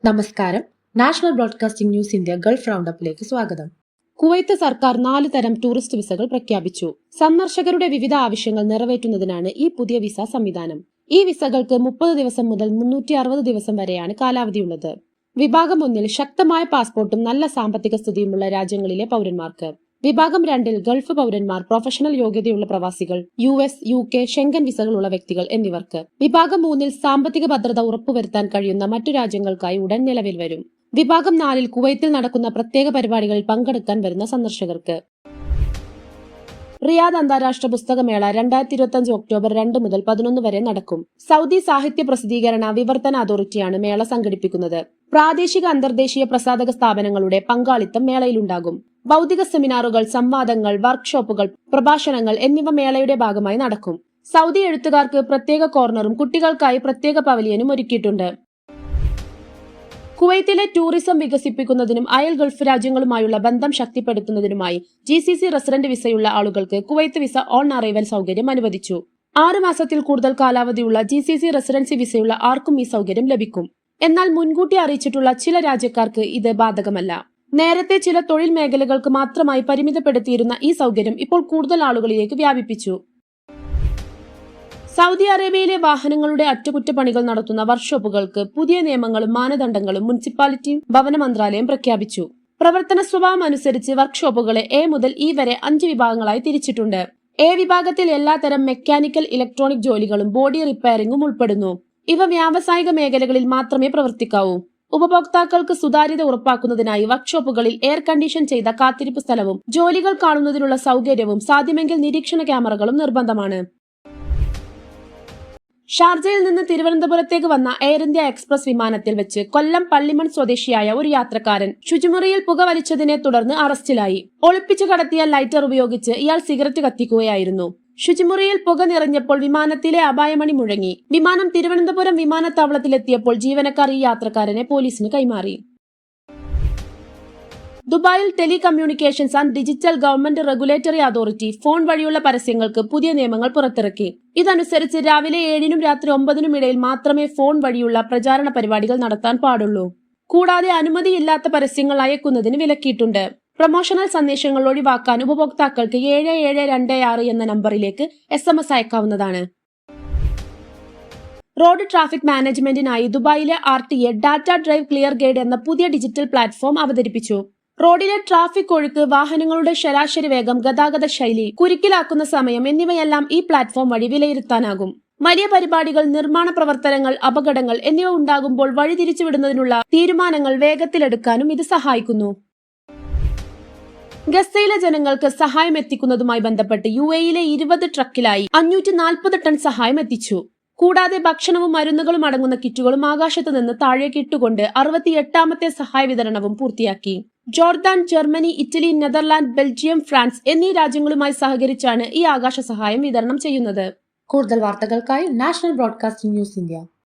നമസ്കാരം. National broadcasting news India Gulf റൗണ്ടപ്പിലേക്ക് സ്വാഗതം. കുവൈത്ത് സർക്കാർ 4 തരം ടൂറിസ്റ്റ് വിസകൾ പ്രഖ്യാപിച്ചു. സന്ദർശകരുടെ വിവിധ ആവശ്യങ്ങൾ നിറവേറ്റുന്നതിനാണ് ഈ പുതിയ വിസ സംവിധാനം. ഈ വിസകൾക്ക് 30 ദിവസം മുതൽ 360 ദിവസം വരെയാണ് കാലാവധിയുള്ളത്. വിഭാഗം 1-ൽ ശക്തമായ പാസ്പോർട്ടും നല്ല സാമ്പത്തിക സ്ഥിതിയുമുള്ള രാജ്യങ്ങളിലെ പൗരന്മാർക്ക്. വിഭാഗം 2-ൽ ഗൾഫ് പൗരന്മാർ, പ്രൊഫഷണൽ യോഗ്യതയുള്ള പ്രവാസികൾ, US, UK, ഷെങ്കൻ വിസകളുള്ള വ്യക്തികൾ എന്നിവർക്ക്. വിഭാഗം 3-ൽ സാമ്പത്തിക ഭദ്രത ഉറപ്പുവരുത്താൻ കഴിയുന്ന മറ്റു രാജ്യങ്ങൾക്കായി ഉടൻ നിലവിൽ വരും. വിഭാഗം 4-ൽ കുവൈത്തിൽ നടക്കുന്ന പ്രത്യേക പരിപാടികളിൽ പങ്കെടുക്കാൻ വരുന്ന സന്ദർശകർക്ക്. റിയാദ് അന്താരാഷ്ട്ര പുസ്തകമേള 2025 ഒക്ടോബർ 2 മുതൽ 11 വരെ നടക്കും. സൗദി സാഹിത്യ പ്രസിദ്ധീകരണ വിവർത്തന അതോറിറ്റിയാണ് മേള സംഘടിപ്പിക്കുന്നത്. പ്രാദേശിക അന്തർദേശീയ പ്രസാധക സ്ഥാപനങ്ങളുടെ പങ്കാളിത്തം മേളയിലുണ്ടാകും. ഭൗതിക സെമിനാറുകൾ, സംവാദങ്ങൾ, വർക്ക്ഷോപ്പുകൾ, പ്രഭാഷണങ്ങൾ എന്നിവ മേളയുടെ ഭാഗമായി നടക്കും. സൗദി എഴുത്തുകാർക്ക് പ്രത്യേക കോർണറും കുട്ടികൾക്കായി പ്രത്യേക പവലിയനും ഒരുക്കിയിട്ടുണ്ട്. കുവൈത്തിലെ ടൂറിസം വികസിപ്പിക്കുന്നതിനും അയൽ ഗൾഫ് രാജ്യങ്ങളുമായുള്ള ബന്ധം ശക്തിപ്പെടുത്തുന്നതിനുമായി GCC റെസിഡന്റ് വിസയുള്ള ആളുകൾക്ക് കുവൈത്ത് വിസ ഓൺ അറൈവൽ സൗകര്യം അനുവദിച്ചു. 6 മാസത്തിൽ കൂടുതൽ കാലാവധിയുള്ള GCC റെസിഡൻസി വിസയുള്ള ആർക്കും ഈ സൗകര്യം ലഭിക്കും. എന്നാൽ മുൻകൂട്ടി അറിയിച്ചിട്ടുള്ള ചില രാജ്യക്കാർക്ക് ഇത് ബാധകമല്ല. നേരത്തെ ചില തൊഴിൽ മേഖലകൾക്ക് മാത്രമായി പരിമിതപ്പെടുത്തിയിരുന്ന ഈ സൗകര്യം ഇപ്പോൾ കൂടുതൽ ആളുകളിലേക്ക് വ്യാപിപ്പിച്ചു. സൗദി അറേബ്യയിലെ വാഹനങ്ങളുടെ അറ്റകുറ്റപ്പണികൾ നടത്തുന്ന വർക്ക്ഷോപ്പുകൾക്ക് പുതിയ നിയമങ്ങളും മാനദണ്ഡങ്ങളും മുനിസിപ്പാലിറ്റിയും ഭവന മന്ത്രാലയം പ്രഖ്യാപിച്ചു. പ്രവർത്തന സ്വഭാവം അനുസരിച്ച് വർക്ക്ഷോപ്പുകളെ A മുതൽ E വരെ 5 വിഭാഗങ്ങളായി തിരിച്ചിട്ടുണ്ട്. A വിഭാഗത്തിൽ എല്ലാത്തരം മെക്കാനിക്കൽ, ഇലക്ട്രോണിക് ജോലികളും ബോഡി റിപ്പയറിംഗും ഉൾപ്പെടുന്നു. ഇവ വ്യാവസായിക മേഖലകളിൽ മാത്രമേ പ്രവർത്തിക്കാവൂ. ഉപഭോക്താക്കൾക്ക് സുതാര്യത ഉറപ്പാക്കുന്നതിനായി വർക്ക്ഷോപ്പുകളിൽ എയർ കണ്ടീഷൻ ചെയ്ത കാത്തിരിപ്പ് സ്ഥലവും ജോലികൾ കാണുന്നതിനുള്ള സൗകര്യവും സാധ്യമെങ്കിൽ നിരീക്ഷണ ക്യാമറകളും നിർബന്ധമാണ്. ഷാർജയിൽ നിന്ന് തിരുവനന്തപുരത്തേക്ക് വന്ന എയർ ഇന്ത്യ എക്സ്പ്രസ് വിമാനത്തിൽ വെച്ച് കൊല്ലം പള്ളിമൺ സ്വദേശിയായ ഒരു യാത്രക്കാരൻ ശുചിമുറിയിൽ പുക വലിച്ചതിനെ തുടർന്ന് അറസ്റ്റിലായി. ഒളിപ്പിച്ചു കടത്തിയ ലൈറ്റർ ഉപയോഗിച്ച് ഇയാൾ സിഗരറ്റ് കത്തിക്കുകയായിരുന്നു. ശുചിമുറിയിൽ പുക നിറഞ്ഞപ്പോൾ വിമാനത്തിലെ അപായമണി മുഴങ്ങി. വിമാനം തിരുവനന്തപുരം വിമാനത്താവളത്തിലെത്തിയപ്പോൾ ജീവനക്കാർ ഈ യാത്രക്കാരനെ പോലീസിന് കൈമാറി. ദുബായിൽ telecommunications and digital government regulatory authority phone വഴിയുള്ള പരസ്യങ്ങൾക്ക് പുതിയ നിയമങ്ങൾ പുറത്തിറക്കി. ഇതനുസരിച്ച് രാവിലെ 7-നും രാത്രി 9-നും ഇടയിൽ മാത്രമേ ഫോൺ വഴിയുള്ള പ്രചാരണ പരിപാടികൾ നടത്താൻ പാടുള്ളൂ. കൂടാതെ അനുമതിയില്ലാത്ത പരസ്യങ്ങൾ അയക്കുന്നതിന് വിലക്കിയിട്ടുണ്ട്. പ്രൊമോഷണൽ സന്ദേശങ്ങൾ ഒഴിവാക്കാൻ ഉപഭോക്താക്കൾക്ക് 7726 എന്ന നമ്പറിലേക്ക് SMS അയക്കാവുന്നതാണ്. റോഡ് ട്രാഫിക് മാനേജ്മെന്റിനായി ദുബായിലെ RTA data drive clear guide എന്ന പുതിയ ഡിജിറ്റൽ പ്ലാറ്റ്ഫോം അവതരിപ്പിച്ചു. റോഡിലെ ട്രാഫിക് ഒഴുക്ക്, വാഹനങ്ങളുടെ ശരാശരി വേഗം, ഗതാഗത ശൈലി, കുരുക്കിലാക്കുന്ന സമയം എന്നിവയെല്ലാം ഈ പ്ലാറ്റ്ഫോം വഴി വിലയിരുത്താനാകും. വലിയ പരിപാടികൾ, നിർമ്മാണ പ്രവർത്തനങ്ങൾ, അപകടങ്ങൾ എന്നിവ ഉണ്ടാകുമ്പോൾ വഴിതിരിച്ചുവിടുന്നതിനുള്ള തീരുമാനങ്ങൾ വേഗത്തിലെടുക്കാനും ഇത് സഹായിക്കുന്നു. ഗസയിലെ ജനങ്ങൾക്ക് സഹായം എത്തിക്കുന്നതുമായി ബന്ധപ്പെട്ട് UAEയിലെ 20 ട്രക്കിലായി 540 ടൺ സഹായം എത്തിച്ചു. കൂടാതെ ഭക്ഷണവും മരുന്നുകളും അടങ്ങുന്ന കിറ്റുകളും ആകാശത്ത് നിന്ന് താഴേക്ക് ഇട്ടുകൊണ്ട് 68ാമത്തെ സഹായ വിതരണവും പൂർത്തിയാക്കി. Jordan, Germany, Italy, Netherland, Belgium, France എന്നീ രാജ്യങ്ങളുമായി സഹകരിച്ചാണ് ഈ ആകാശ സഹായം വിതരണം ചെയ്യുന്നത്. കൂടുതൽ വാർത്തകൾക്കായി നാഷണൽ ബ്രോഡ്കാസ്റ്റിംഗ് ന്യൂസ് ഇന്ത്യ